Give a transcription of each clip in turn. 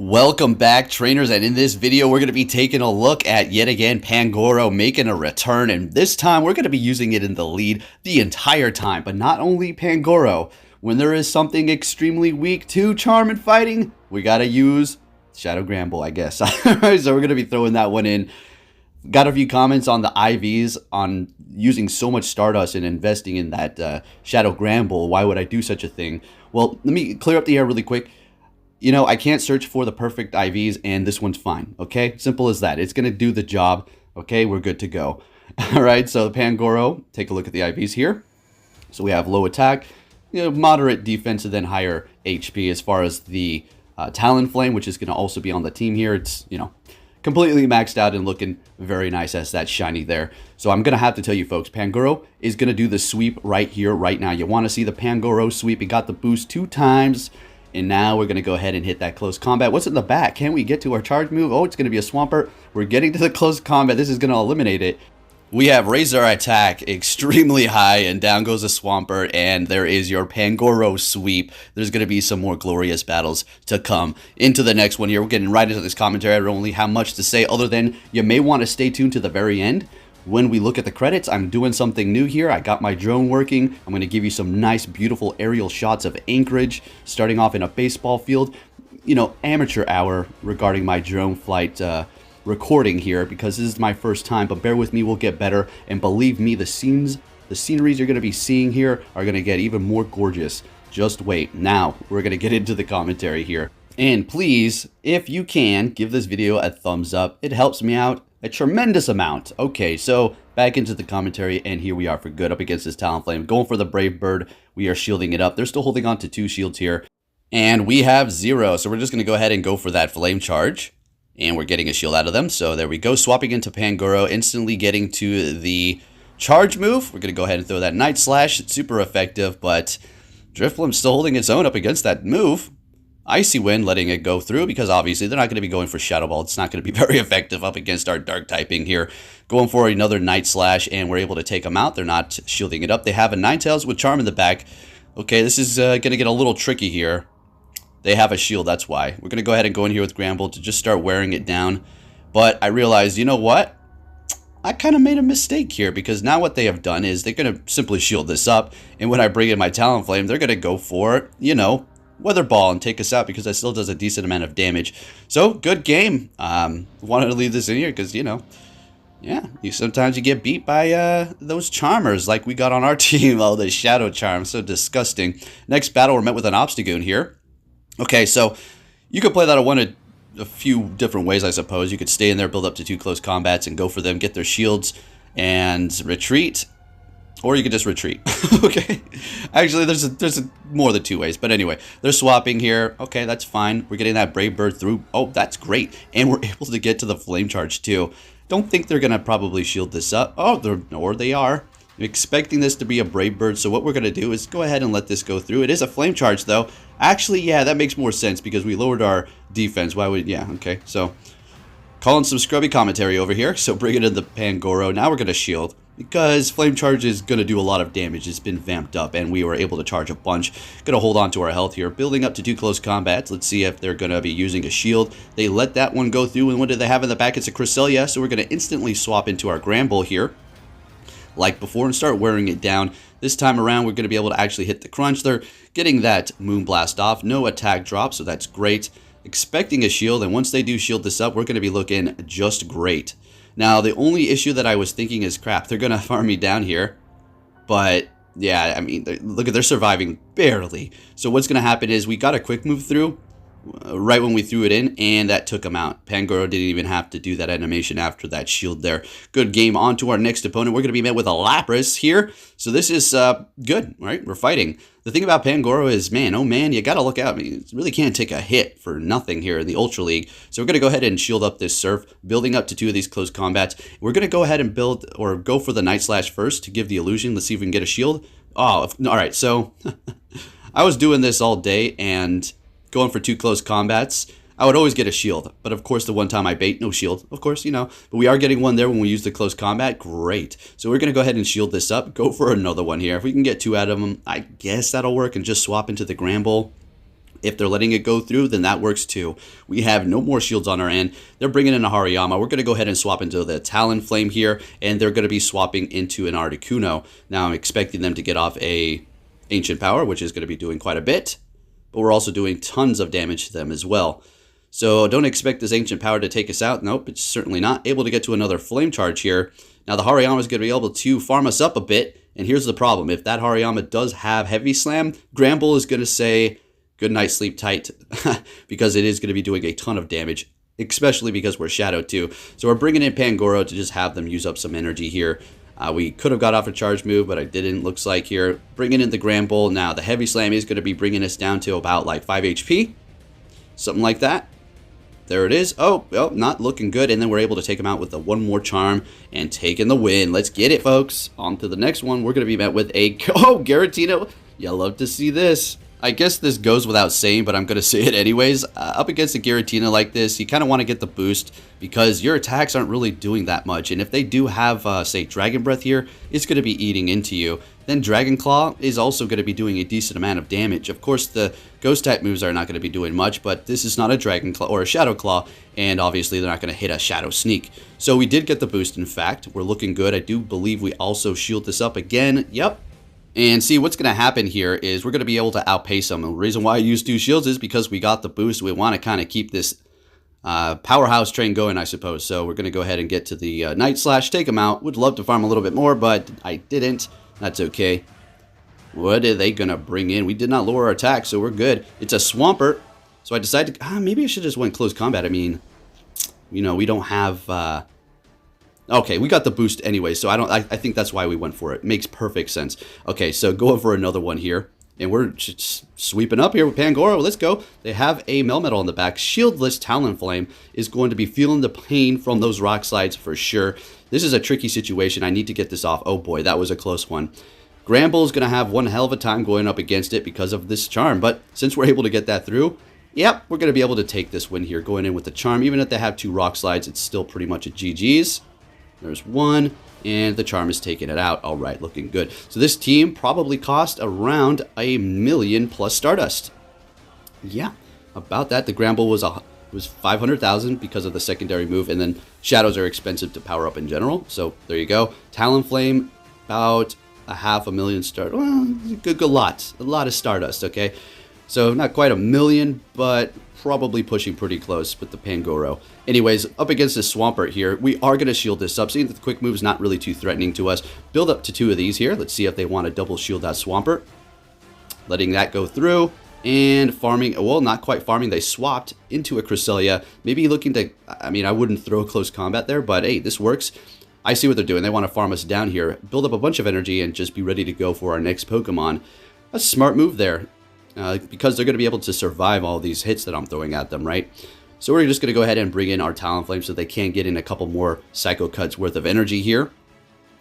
Welcome back, trainers, and in this video we're going to be taking a look at, yet again, Pangoro making a return, and this time we're going to be using it in the lead the entire time. But not only Pangoro, when there is something extremely weak to Charm and Fighting, we got to use Shadow Granbull, I guess. So we're going to be throwing that one in. Got a few comments on the IVs on using so much Stardust and investing in that Shadow Granbull. Why would I do such a thing? Well, let me clear up the air really quick. You know, I can't search for the perfect IVs, and this one's fine, okay? Simple as that. It's going to do the job, okay? We're good to go. All right, so Pangoro, take a look at the IVs here. So we have low attack, moderate defense, and then higher HP as far as the Talonflame, which is going to also be on the team here. It's, completely maxed out and looking very nice as that shiny there. So I'm going to have to tell you folks, Pangoro is going to do the sweep right here, right now. You want to see the Pangoro sweep. It got the boost 2 times. And now we're going to go ahead and hit that close combat. What's in the back? Can we get to our charge move? Oh, it's going to be a Swampert. We're getting to the close combat. This is going to eliminate it. We have raised our attack extremely high, and down goes a Swampert, and there is your Pangoro sweep. There's going to be some more glorious battles to come into the next one here. We're getting right into this commentary. I don't really have much to say other than you may want to stay tuned to the very end. When we look at the credits, I'm doing something new here. I got my drone working. I'm going to give you some nice, beautiful aerial shots of Anchorage, starting off in a baseball field. Amateur hour regarding my drone flight recording here, because this is my first time, but bear with me, we'll get better. And believe me, the sceneries you're going to be seeing here are going to get even more gorgeous. Just wait. Now, we're going to get into the commentary here. And please, if you can, give this video a thumbs up. It helps me out a tremendous amount. Okay, so back into the commentary, and here we are for good up against this Talonflame. Going for the Brave Bird. We are shielding it up. They're still holding on to 2 shields here. And we have 0, so we're just going to go ahead and go for that Flame Charge. And we're getting a shield out of them, so there we go. Swapping into Pangoro, instantly getting to the charge move. We're going to go ahead and throw that Night Slash. It's super effective, but Drifblim's still holding its own up against that move. Icy Wind letting it go through, because obviously they're not going to be going for Shadow Ball. It's not going to be very effective up against our Dark typing here. Going for another Night Slash, and we're able to take them out. They're not shielding it up. They have a Ninetales with Charm in the back. Okay, this is going to get a little tricky here. They have a shield, that's why. We're going to go ahead and go in here with Granbull to just start wearing it down. But I realized, you know what? I kind of made a mistake here, because now what they have done is they're going to simply shield this up. And when I bring in my Talonflame, they're going to go for, Weather Ball and take us out, because that still does a decent amount of damage. So, good game. Wanted to leave this in here because, sometimes you get beat by those Charmers like we got on our team. Oh, the Shadow Charm, so disgusting. Next battle, we're met with an Obstagoon here. Okay, so you could play that a few different ways, I suppose. You could stay in there, build up to 2 close combats, and go for them, get their shields, and retreat. Or you could just retreat. Okay. Actually, there's more than 2 ways. But anyway, they're swapping here. Okay, that's fine. We're getting that Brave Bird through. Oh, that's great. And we're able to get to the Flame Charge too. Don't think they're going to probably shield this up. Oh, they are. I'm expecting this to be a Brave Bird. So what we're going to do is go ahead and let this go through. It is a Flame Charge though. Actually, yeah, that makes more sense because we lowered our defense. Why would, yeah, okay. So calling some scrubby commentary over here. So bring it in the Pangoro. Now we're going to shield, because Flame Charge is going to do a lot of damage. It's been vamped up, and we were able to charge a bunch. Going to hold on to our health here. Building up to 2 close combats. Let's see if they're going to be using a shield. They let that one go through, and what do they have in the back? It's a Cresselia, so we're going to instantly swap into our Granbull here, like before, and start wearing it down. This time around, we're going to be able to actually hit the crunch. They're getting that Moonblast off. No attack drop, so that's great. Expecting a shield, and once they do shield this up, we're going to be looking just great. Now, the only issue that I was thinking is, crap, they're going to farm me down here. But, yeah, I mean, look, they're surviving barely. So what's going to happen is we got a quick move through right when we threw it in, and that took him out. Pangoro didn't even have to do that animation after that shield there. Good game. On to our next opponent. We're going to be met with a Lapras here. So this is good, right? We're fighting. The thing about Pangoro is, man, oh man, you got to look out. I mean, you really can't take a hit for nothing here in the Ultra League. So we're going to go ahead and shield up this Surf, building up to 2 of these close combats. We're going to go ahead and build, or go for the Night Slash first to give the illusion. Let's see if we can get a shield. Oh, all right. So I was doing this all day and going for 2 close combats. I would always get a shield, but of course the one time I bait, no shield, of course, but we are getting one there when we use the close combat. Great. So we're going to go ahead and shield this up, go for another one here. If we can get 2 out of them, I guess that'll work, and just swap into the Granbull. If they're letting it go through, then that works too. We have no more shields on our end. They're bringing in a Hariyama. We're going to go ahead and swap into the Talonflame here, and they're going to be swapping into an Articuno. Now I'm expecting them to get off a Ancient Power, which is going to be doing quite a bit, but we're also doing tons of damage to them as well. So don't expect this Ancient Power to take us out. Nope, it's certainly not. Able to get to another Flame Charge here. Now the Hariyama is going to be able to farm us up a bit, and here's the problem. If that Hariyama does have Heavy Slam, Granbull is going to say, good night, sleep tight, because it is going to be doing a ton of damage, especially because we're Shadow too. So we're bringing in Pangoro to just have them use up some energy here. We could have got off a charge move, but I didn't, looks like here. Bringing in the Granbull. Now, the Heavy Slam is going to be bringing us down to about like 5 HP. Something like that. There it is. Oh, not looking good. And then we're able to take him out with the one more charm and taking the win. Let's get it, folks. On to the next one. We're going to be met with a... Oh, Giratina. You love to see this. I guess this goes without saying, but I'm going to say it anyways. Up against a Giratina like this, you kind of want to get the boost because your attacks aren't really doing that much. And if they do have, say, Dragon Breath here, it's going to be eating into you. Then Dragon Claw is also going to be doing a decent amount of damage. Of course, the Ghost type moves are not going to be doing much, but this is not a Dragon Claw or a Shadow Claw, and obviously they're not going to hit a Shadow Sneak. So we did get the boost, in fact. We're looking good. I do believe we also shield this up again. Yep. And see, what's going to happen here is we're going to be able to outpace them. And the reason why I use 2 shields is because we got the boost. We want to kind of keep this powerhouse train going, I suppose. So we're going to go ahead and get to the Night Slash, take them out. Would love to farm a little bit more, but I didn't. That's okay. What are they going to bring in? We did not lower our attack, so we're good. It's a Swampert. So I decided, maybe I should just went close combat. I mean, you know, we don't have... Okay, we got the boost anyway, so I think that's why we went for it. Makes perfect sense. Okay, so going for another one here. And we're just sweeping up here with Pangoro. Let's go. They have a Melmetal on the back. Shieldless Talonflame is going to be feeling the pain from those rock slides for sure. This is a tricky situation. I need to get this off. Oh boy, that was a close one. Granbull is going to have one hell of a time going up against it because of this charm. But since we're able to get that through, yep, we're going to be able to take this win here. Going in with the charm. Even if they have 2 rock slides, it's still pretty much a GG's. There's one, and the charm is taking it out. All right, looking good. So this team probably cost around $1 million plus Stardust. Yeah, about that. The Granbull was 500,000 because of the secondary move, and then Shadows are expensive to power up in general. So there you go. Talonflame, about $500,000 Stardust. Well, a lot of Stardust. Okay, so not quite $1 million, but probably pushing pretty close with the Pangoro. Anyways, up against this Swampert here, we are going to shield this up. Seeing that the quick move is not really too threatening to us. Build up to 2 of these here. Let's see if they want to double shield that Swampert. Letting that go through. And farming, well, not quite farming. They swapped into a Cresselia. Maybe looking to, I mean, I wouldn't throw close combat there, but hey, this works. I see what they're doing. They want to farm us down here, build up a bunch of energy, and just be ready to go for our next Pokemon. A smart move there. Because they're going to be able to survive all these hits that I'm throwing at them, right? So we're just going to go ahead and bring in our Talonflame so they can get in a couple more Psycho Cuts worth of energy here.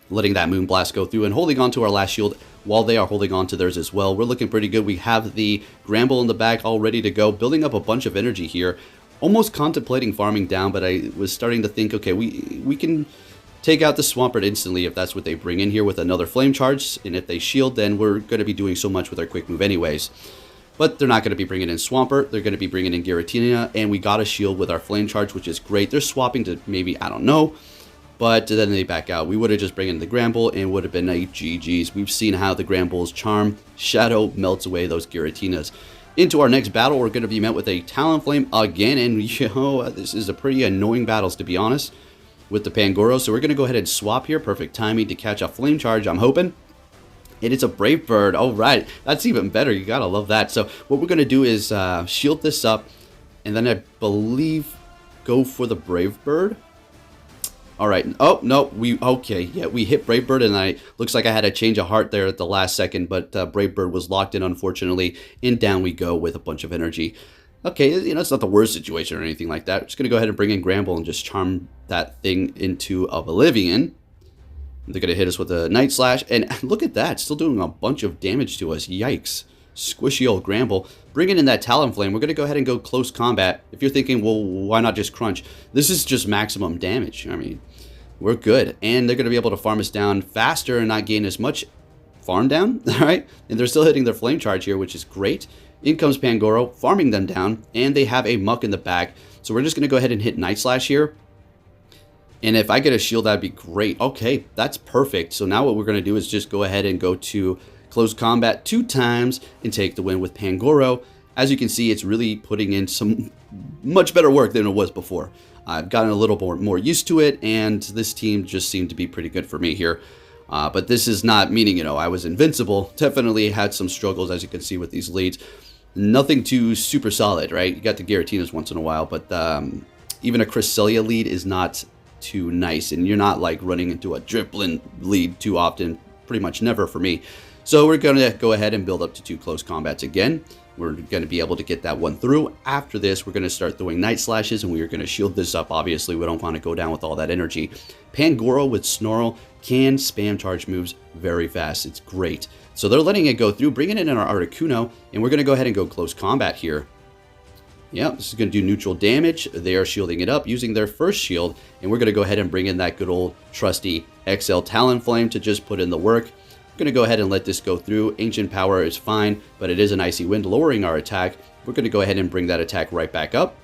Letting that Moonblast go through and holding on to our last shield while they are holding on to theirs as well. We're looking pretty good. We have the Granbull in the back all ready to go, building up a bunch of energy here. Almost contemplating farming down, but I was starting to think, okay, we can take out the Swampert instantly if that's what they bring in here with another Flame Charge. And if they shield, then we're going to be doing so much with our quick move anyways. But they're not going to be bringing in Swampert. They're going to be bringing in Giratina. And we got a shield with our Flame Charge, which is great. They're swapping to maybe, I don't know. But then they back out. We would have just bring in the Granbull and would have been a GG's. We've seen how the Granbull's charm Shadow melts away those Giratinas. Into our next battle, we're going to be met with a Talonflame again. And, you know, this is a pretty annoying battles, to be honest, with the Pangoro. So we're going to go ahead and swap here. Perfect timing to catch a Flame Charge, I'm hoping. And it's a Brave Bird. All right. That's even better. You got to love that. So what we're going to do is shield this up. And then I believe go for the Brave Bird. All right. Oh, no. Okay. Yeah, we hit Brave Bird. And looks like I had a change of heart there at the last second. But Brave Bird was locked in, unfortunately. And down we go with a bunch of energy. Okay. You know, it's not the worst situation or anything like that. Just going to go ahead and bring in Granbull and just charm that thing into Oblivion. They're going to hit us with a Night Slash. And look at that. Still doing a bunch of damage to us. Yikes. Squishy old Granbull. Bringing in that Talonflame. We're going to go ahead and go close combat. If you're thinking, well, why not just crunch? This is just maximum damage. I mean, we're good. And they're going to be able to farm us down faster and not gain as much farm down. All right. And they're still hitting their Flame Charge here, which is great. In comes Pangoro, farming them down, and they have a Muck in the back. So we're just going to go ahead and hit Night Slash here. And if I get a shield, that'd be great. Okay, that's perfect. So now what we're going to do is just go ahead and go to close combat 2 times and take the win with Pangoro. As you can see, it's really putting in some much better work than it was before. I've gotten a little more used to it, and this team just seemed to be pretty good for me here. But this is not meaning, you know, I was invincible. Definitely had some struggles, as you can see, with these leads. Nothing too super solid, right? You got the Giratinas once in a while, but even a Cresselia lead is not too nice, and you're not like running into a Driplin lead too often, pretty much never for me. So we're going to go ahead and build up to 2 close combats again. We're going to be able to get that one through. After this, we're going to start throwing Night Slashes, and we are going to shield this up. Obviously, we don't want to go down with all that energy. Pangoro with Snarl can spam charge moves very fast. It's great. So they're letting it go through, bringing it in our Articuno, and we're going to go ahead and go close combat here. Yeah, this is going to do neutral damage. They are shielding it up using their first shield, and we're going to go ahead and bring in that good old trusty XL Talonflame to just put in the work. Going to go ahead and let this go through. Ancient Power is fine, but it is an Icy Wind lowering our attack. We're going to go ahead and bring that attack right back up.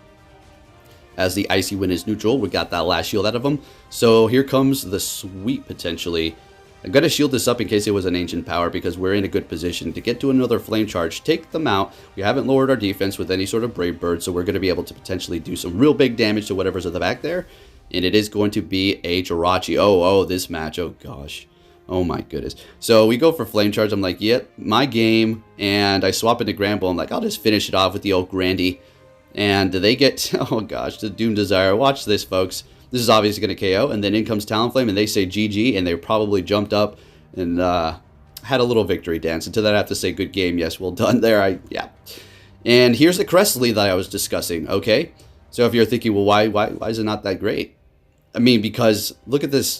As the Icy Wind is neutral, we got that last shield out of them. So here comes the sweep potentially. I'm going to shield this up in case it was an Ancient Power, because we're in a good position to get to another Flame Charge, take them out. We haven't lowered our defense with any sort of Brave Bird, so we're going to be able to potentially do some real big damage to whatever's at the back there. And it is going to be a Jirachi. Oh, this match. Oh, gosh. Oh my goodness. So we go for Flame Charge. I'm like, yep, my game. And I swap into Granbull. I'm like, I'll just finish it off with the old Grandy. And they get, oh gosh, the Doom Desire. Watch this, folks. This is obviously going to KO. And then in comes Talonflame, and they say GG. And they probably jumped up and had a little victory dance. And to that, I have to say, good game. Yes, well done there. Yeah. And here's the Cresselia that I was discussing. Okay. So if you're thinking, well, why is it not that great? I mean, because look at this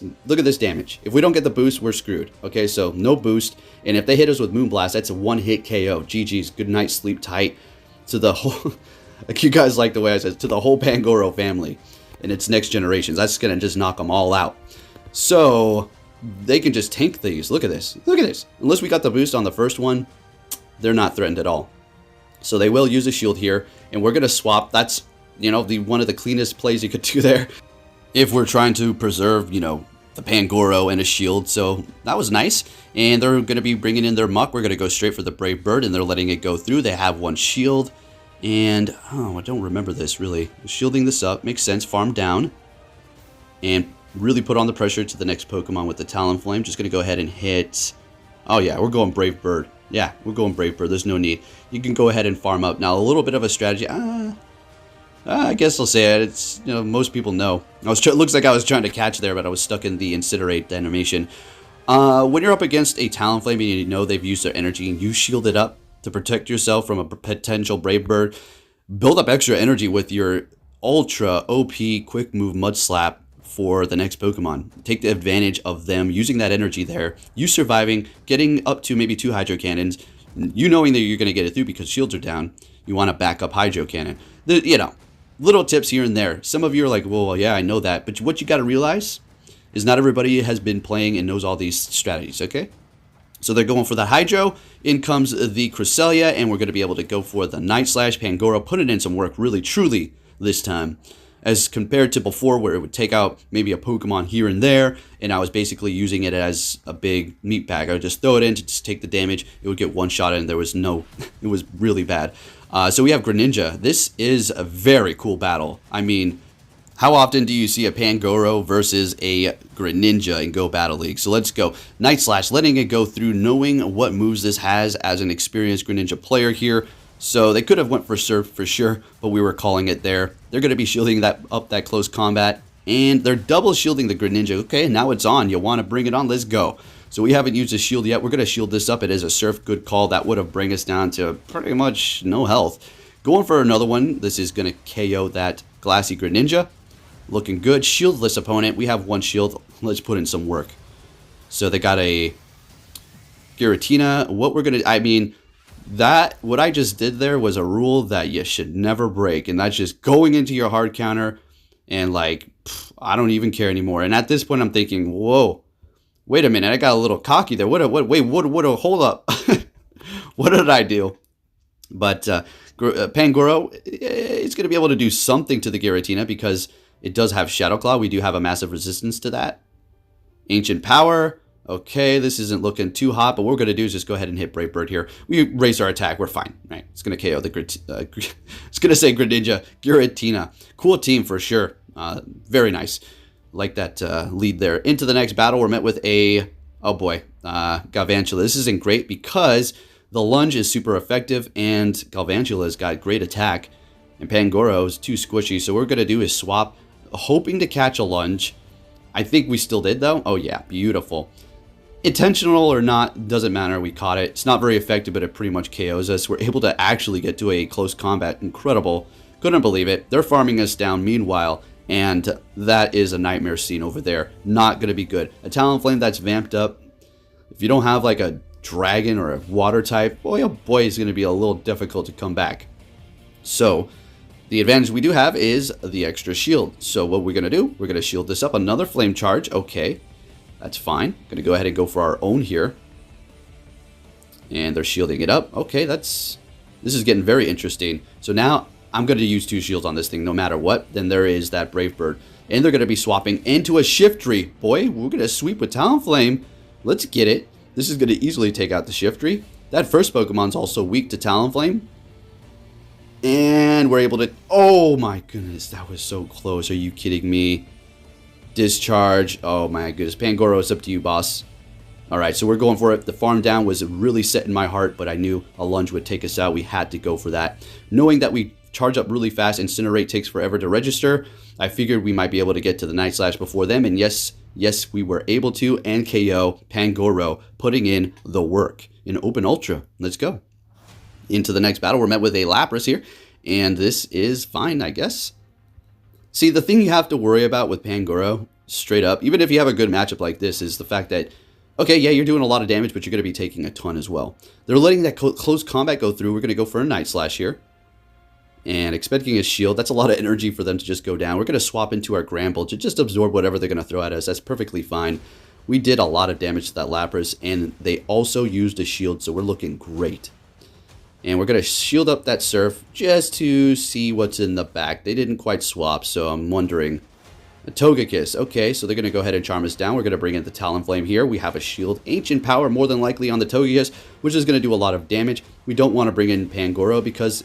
damage. If we don't get the boost, we're screwed. Okay, so no boost. And if they hit us with Moonblast, that's a one-hit KO. GG's, good night, sleep tight. To the whole, like you guys like the way I said, to the whole Pangoro family and its next generations. That's going to just knock them all out. So they can just tank these. Look at this. Look at this. Unless we got the boost on the first one, they're not threatened at all. So they will use a shield here, and we're going to swap. That's, you know, one of the cleanest plays you could do there. If we're trying to preserve, you know, the Pangoro and a shield. So that was nice. And they're going to be bringing in their Muck. We're going to go straight for the Brave Bird, and they're letting it go through. They have one shield. And, oh, I don't remember this, really. Shielding this up. Makes sense. Farm down. And really put on the pressure to the next Pokemon with the Talonflame. Just going to go ahead and hit... Oh, yeah, we're going Brave Bird. Yeah, we're going Brave Bird. There's no need. You can go ahead and farm up. Now, a little bit of a strategy... I guess I'll say it. It's, you know, most people know. It looks like I was trying to catch there, but I was stuck in the Incinerate animation. When you're up against a Talonflame and you know they've used their energy and you shield it up to protect yourself from a potential Brave Bird, build up extra energy with your Ultra OP Quick Move Mud Slap for the next Pokemon. Take the advantage of them using that energy there. You surviving, getting up to maybe 2 Hydro Cannons, you knowing that you're going to get it through because shields are down. You want to back up Hydro Cannon. You know. Little tips here and there. Some of you are like, well, yeah, I know that. But what you got to realize is not everybody has been playing and knows all these strategies, okay? So they're going for the Hydro. In comes the Cresselia, and we're going to be able to go for the Night Slash. Pangoro putting in some work really, truly this time. As compared to before where it would take out maybe a Pokemon here and there, and I was basically using it as a big meat pack. I would just throw it in to just take the damage. It would get one shot and there was no... it was really bad. So we have Greninja. This is a very cool battle. I mean, how often do you see a Pangoro versus a Greninja in Go Battle League? So let's go. Night Slash, letting it go through, knowing what moves this has as an experienced Greninja player here. So they could have went for Surf for sure, but we were calling it there. They're going to be shielding that up that close combat, and they're double shielding the Greninja. Okay, now it's on. You want to bring it on? Let's go. So we haven't used a shield yet. We're going to shield this up. It is a Surf. Good call. That would have bring us down to pretty much no health. Going for another one. This is going to KO that Glassy Greninja. Looking good. Shieldless opponent. We have one shield. Let's put in some work. So they got a Giratina. What we're going to... I mean, what I just did there was a rule that you should never break. And that's just going into your hard counter and like, I don't even care anymore. And at this point, I'm thinking, whoa. Wait a minute, I got a little cocky there. Hold up. What did I do? But Pangoro is going to be able to do something to the Giratina because it does have Shadow Claw. We do have a massive resistance to that. Ancient Power. Okay, this isn't looking too hot, but what we're going to do is just go ahead and hit Brave Bird here. We raise our attack. We're fine, right? It's going to KO the it's going to say Greninja. Giratina. Cool team for sure. Very nice. Like that lead there. Into the next battle, we're met with a, oh boy, Galvantula. This isn't great because the lunge is super effective and Galvantula's got great attack. And Pangoro is too squishy, so what we're going to do is swap, hoping to catch a lunge. I think we still did though. Oh yeah, beautiful. Intentional or not, doesn't matter. We caught it. It's not very effective, but it pretty much KOs us. We're able to actually get to a close combat. Incredible. Couldn't believe it. They're farming us down meanwhile, and that is a nightmare scene over there. Not going to be good. A Talonflame that's vamped up. If you don't have like a dragon or a water type, boy oh boy, it's going to be a little difficult to come back. So the advantage we do have is the extra shield. So what we're going to do, we're going to shield this up. Another flame charge. Okay. That's fine. Going to go ahead and go for our own here. And they're shielding it up. Okay, this is getting very interesting. So now I'm going to use 2 shields on this thing no matter what. Then there is that Brave Bird. And they're going to be swapping into a Shiftry. Boy, we're going to sweep with Talonflame. Let's get it. This is going to easily take out the Shiftry. That first Pokemon's also weak to Talonflame. And we're able to... Oh my goodness, that was so close. Are you kidding me? Discharge. Oh my goodness. Pangoro, it's up to you, boss. Alright, so we're going for it. The farm down was really set in my heart, but I knew a lunge would take us out. We had to go for that. Knowing that we charge up really fast, Incinerate takes forever to register, I figured we might be able to get to the Night Slash before them, and yes, we were able to, and KO Pangoro, putting in the work in Open Ultra. Let's go. Into the next battle, we're met with a Lapras here, and this is fine, I guess. See, the thing you have to worry about with Pangoro, straight up, even if you have a good matchup like this, is the fact that, okay, yeah, you're doing a lot of damage, but you're going to be taking a ton as well. They're letting that close combat go through. We're going to go for a Night Slash here. And expecting a shield, that's a lot of energy for them to just go down. We're going to swap into our Granbull to just absorb whatever they're going to throw at us. That's perfectly fine. We did a lot of damage to that Lapras, and they also used a shield, so we're looking great. And we're going to shield up that Surf just to see what's in the back. They didn't quite swap, so I'm wondering. A Togekiss. Okay, so they're going to go ahead and charm us down. We're going to bring in the Talonflame here. We have a shield. Ancient Power more than likely on the Togekiss, which is going to do a lot of damage. We don't want to bring in Pangoro because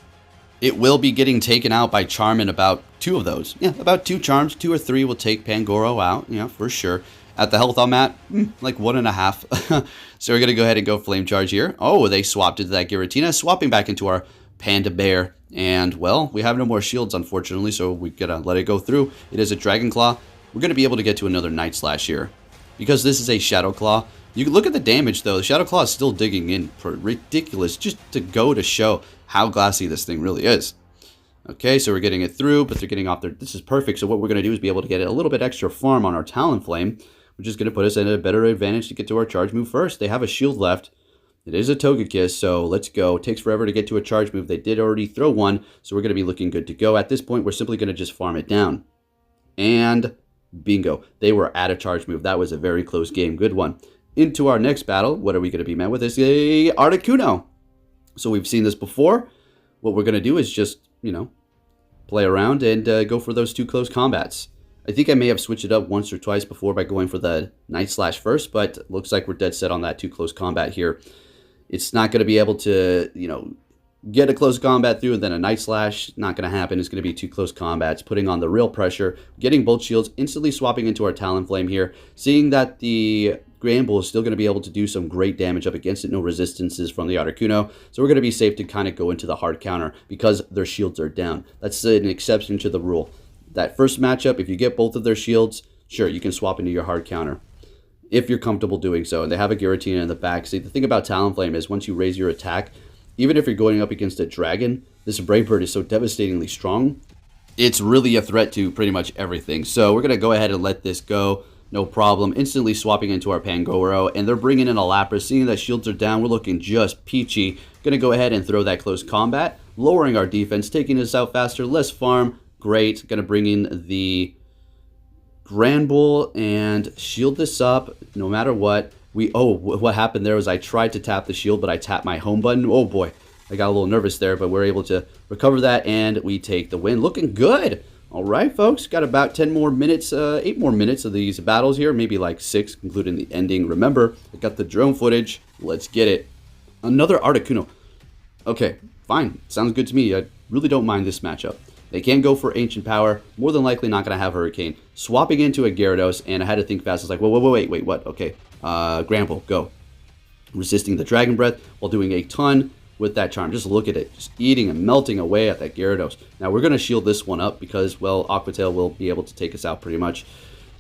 it will be getting taken out by Charm in about 2 of those. Yeah, about 2 charms. 2 or 3 will take Pangoro out, yeah, for sure. At the health I'm at, like 1.5. So we're going to go ahead and go Flame Charge here. Oh, they swapped into that Giratina, swapping back into our Panda Bear. And, well, we have no more shields, unfortunately, so we got to let it go through. It is a Dragon Claw. We're going to be able to get to another Night Slash here. Because this is a Shadow Claw. You can look at the damage, though. The Shadow Claw is still digging in for ridiculous, just to go to show how glassy this thing really is. Okay, so we're getting it through, but they're getting off there. This is perfect. So what we're going to do is be able to get a little bit extra farm on our Talonflame, which is going to put us in a better advantage to get to our charge move first. They have a shield left. It is a Togekiss, so let's go. It takes forever to get to a charge move. They did already throw one, so we're going to be looking good to go. At this point, we're simply going to just farm it down. And bingo. They were at a charge move. That was a very close game. Good one. Into our next battle, what are we going to be met with? Is a Articuno. So we've seen this before. What we're going to do is just, you know, play around and go for those 2 close combats. I think I may have switched it up once or twice before by going for the Night Slash first, but looks like we're dead set on that 2 close combat here. It's not going to be able to, you know, get a close combat through and then a Night Slash. Not going to happen. It's going to be 2 close combats, putting on the real pressure, getting both shields, instantly swapping into our Talonflame here, seeing that the Granbull is still going to be able to do some great damage up against it. No resistances from the Articuno. So we're going to be safe to kind of go into the hard counter because their shields are down. That's an exception to the rule. That first matchup, if you get both of their shields, sure, you can swap into your hard counter if you're comfortable doing so. And they have a Giratina in the back. See, the thing about Talonflame is once you raise your attack, even if you're going up against a dragon, this Brave Bird is so devastatingly strong. It's really a threat to pretty much everything. So we're going to go ahead and let this go. No problem. Instantly swapping into our Pangoro. And they're bringing in a Lapras. Seeing that shields are down, we're looking just peachy. Going to go ahead and throw that close combat. Lowering our defense, taking us out faster, less farm. Great. Going to bring in the Granbull and shield this up no matter what. What happened there was I tried to tap the shield, but I tapped my home button. Oh boy. I got a little nervous there, but we're able to recover that, and we take the win. Looking good. All right, folks, got about 10 more minutes, 8 more minutes of these battles here, maybe like 6, including the ending. Remember, I got the drone footage. Let's get it. Another Articuno. Okay, fine. Sounds good to me. I really don't mind this matchup. They can go for Ancient Power. More than likely not going to have Hurricane. Swapping into a Gyarados, and I had to think fast. I was like, wait, what? Okay, Granbull, go. Resisting the Dragon Breath while doing a ton with that charm. Just look at it. Just eating and melting away at that Gyarados. Now, we're going to shield this one up because, well, Aqua Tail will be able to take us out pretty much.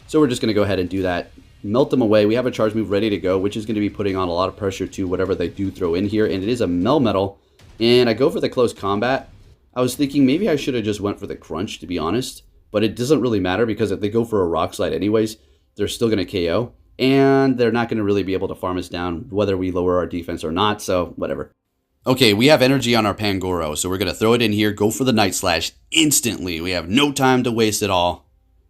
So we're just going to go ahead and do that. Melt them away. We have a charge move ready to go, which is going to be putting on a lot of pressure to whatever they do throw in here. And it is a Melmetal. And I go for the close combat. I was thinking maybe I should have just went for the Crunch, to be honest. But it doesn't really matter because if they go for a Rock Slide anyways, they're still going to KO. And they're not going to really be able to farm us down whether we lower our defense or not. So, whatever. Okay, we have energy on our Pangoro, so we're going to throw it in here, go for the Night Slash instantly. We have no time to waste at all,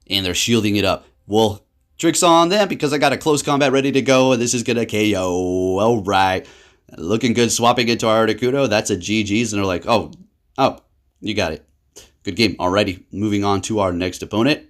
and they're shielding it up. Well, trick's on them because I got a close combat ready to go, and this is going to KO. All right, looking good, swapping into our Articuno. That's a GG's, and they're like, oh, you got it. Good game. Alrighty, moving on to our next opponent.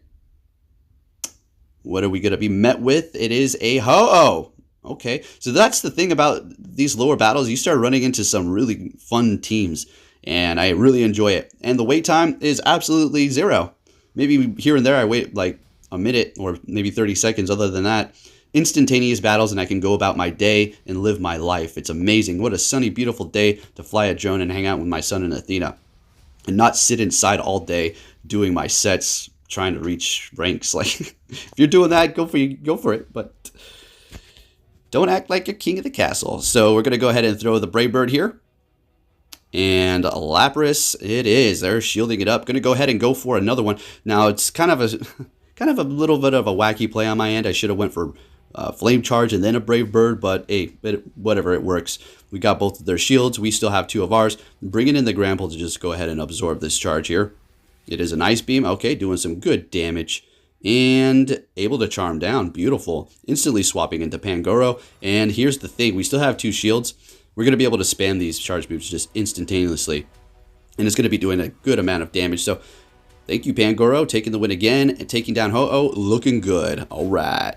What are we going to be met with? It is a Ho-Oh. Okay, so that's the thing about these lower battles. You start running into some really fun teams, and I really enjoy it. And the wait time is absolutely 0. Maybe here and there I wait like a minute or maybe 30 seconds. Other than that, instantaneous battles, and I can go about my day and live my life. It's amazing. What a sunny, beautiful day to fly a drone and hang out with my son and Athena, and not sit inside all day doing my sets, trying to reach ranks. Like, if you're doing that, go for it. But don't act like you're king of the castle. So we're going to go ahead and throw the Brave Bird here. And Lapras, it is. They're shielding it up. Going to go ahead and go for another one. Now, it's kind of a little bit of a wacky play on my end. I should have went for Flame Charge and then a Brave Bird, but hey, whatever, it works. We got both of their shields. We still have 2 of ours. Bringing in the Granbull to just go ahead and absorb this charge here. It is an Ice Beam. Okay, doing some good damage. And able to charm down. Beautiful. Instantly swapping into Pangoro. And here's the thing. We still have 2 shields. We're going to be able to spam these charge moves just instantaneously. And it's going to be doing a good amount of damage. So thank you, Pangoro. Taking the win again. And taking down Ho-Oh. Looking good. All right.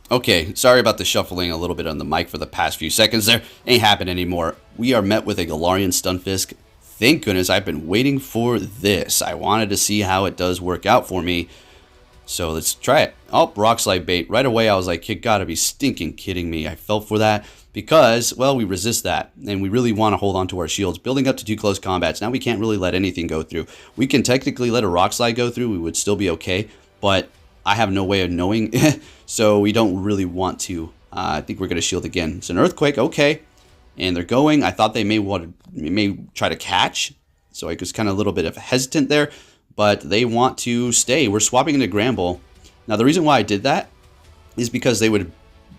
Okay, sorry about the shuffling a little bit on the mic for the past few seconds there. Ain't happening anymore. We are met with a Galarian Stunfisk. Thank goodness I've been waiting for this. I wanted to see how it does work out for me. So let's try it. Oh, Rock Slide bait. Right away, I was like, you gotta be stinking kidding me. I fell for that because, well, we resist that. And we really want to hold on to our shields. Building up to 2 close combats. Now we can't really let anything go through. We can technically let a Rock Slide go through. We would still be okay. But I have no way of knowing. So we don't really want to. I think we're going to shield again. It's an Earthquake. Okay. And they're going. I thought they may try to catch. So I was kind of a little bit of hesitant there. But they want to stay. We're swapping into Granbull. Now, the reason why I did that is because they would...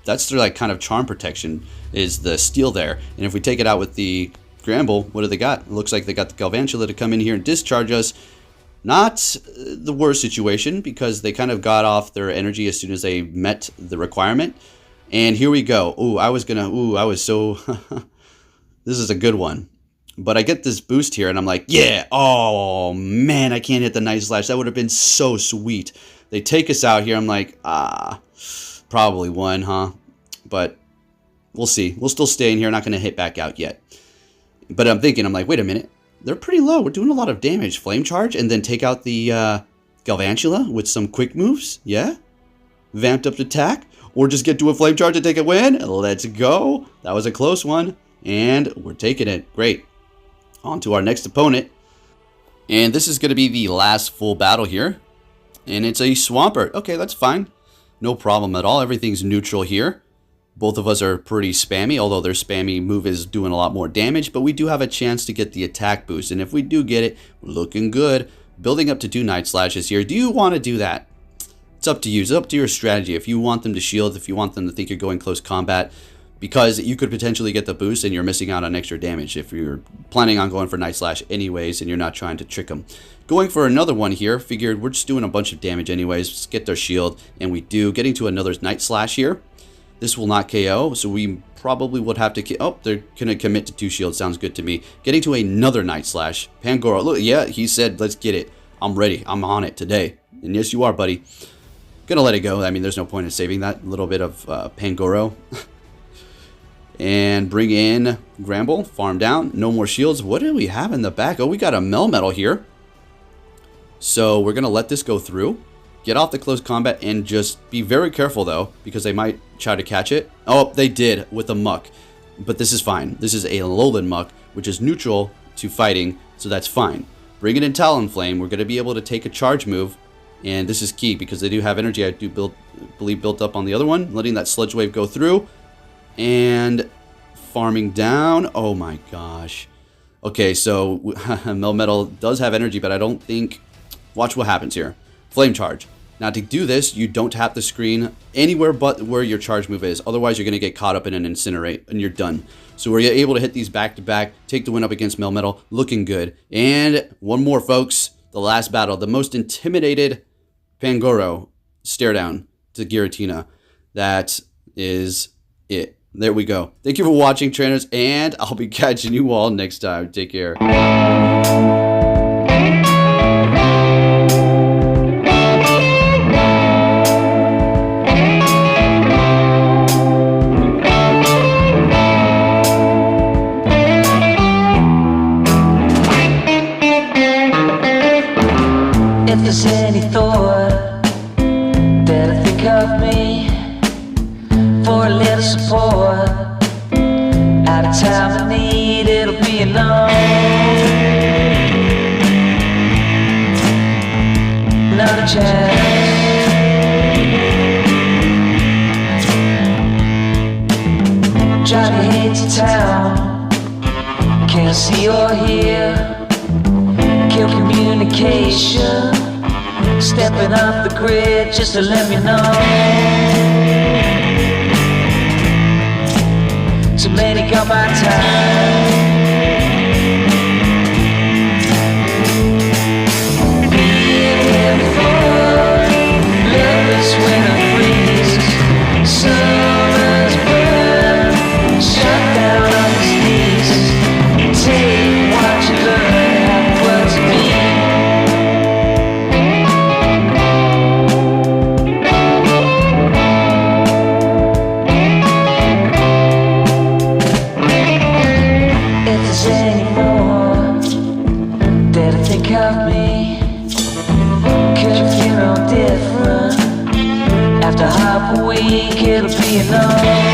That's their, like, kind of charm protection, is the steel there. And if we take it out with the Granbull, what do they got? It looks like they got the Galvantula to come in here and discharge us. Not the worst situation, because they kind of got off their energy as soon as they met the requirement. And here we go. I was so... This is a good one. But I get this boost here, and I'm like, yeah, oh, man, I can't hit the Night Slash. That would have been so sweet. They take us out here. I'm like, probably one, huh? But we'll see. We'll still stay in here. Not going to hit back out yet. But I'm like, wait a minute. They're pretty low. We're doing a lot of damage. Flame Charge, and then take out the Galvantula with some quick moves. Yeah? Vamped up attack. Or just get to a Flame Charge and take a win. Let's go. That was a close one. And we're taking it. Great. On to our next opponent. And this is going to be the last full battle here. And it's a Swampert. Okay, that's fine. No problem at all. Everything's neutral here. Both of us are pretty spammy, although their spammy move is doing a lot more damage. But we do have a chance to get the attack boost. And if we do get it, we're looking good. Building up to 2 Night Slashes here. Do you want to do that? It's up to you. It's up to your strategy. If you want them to shield, if you want them to think you're going close combat, because you could potentially get the boost and you're missing out on extra damage if you're planning on going for Night Slash anyways and you're not trying to trick them. Going for another one here, figured we're just doing a bunch of damage anyways. Just get their shield, and we do. Getting to another Night Slash here. This will not KO, so we probably would have to... Oh, they're going to commit to 2 shields. Sounds good to me. Getting to another Night Slash. Pangoro. Look, yeah, he said, let's get it. I'm ready. I'm on it today. And yes, you are, buddy. Gonna let it go. I mean, there's no point in saving that little bit of Pangoro. And bring in Granbull. Farm down. No more shields. What do we have in the back? Oh, we got a Melmetal here. So we're going to let this go through. Get off the close combat and just be very careful, though, because they might try to catch it. Oh, they did with a Muck. But this is fine. This is a Alolan Muck, which is neutral to fighting, so that's fine. Bring it in Talonflame. We're going to be able to take a charge move. And this is key because they do have energy, I do believe, built up on the other one. Letting that Sludge Wave go through. And farming down. Oh my gosh. Okay, so Melmetal does have energy, but I don't think... Watch what happens here. Flame Charge. Now to do this, you don't tap the screen anywhere but where your charge move is. Otherwise, you're going to get caught up in an Incinerate, and you're done. So we're able to hit these back-to-back, take the win up against Melmetal. Looking good. And one more, folks. The last battle. The most intimidated Pangoro stare down to Giratina. That is it. There we go. Thank you for watching, trainers, and I'll be catching you all next time. Take care. If there's any thought that I think of me for a little support, at a time of need, it'll be alone. Not a chance. Driving here to town, can't see or hear. Kill communication, stepping off the grid just to let me know. Too many got my time. Being here before, lovers winter freeze, summer's burn, shut down on the sneeze. Take what you learn, what to be. Of me, could you feel no different? After half a week, it'll be enough.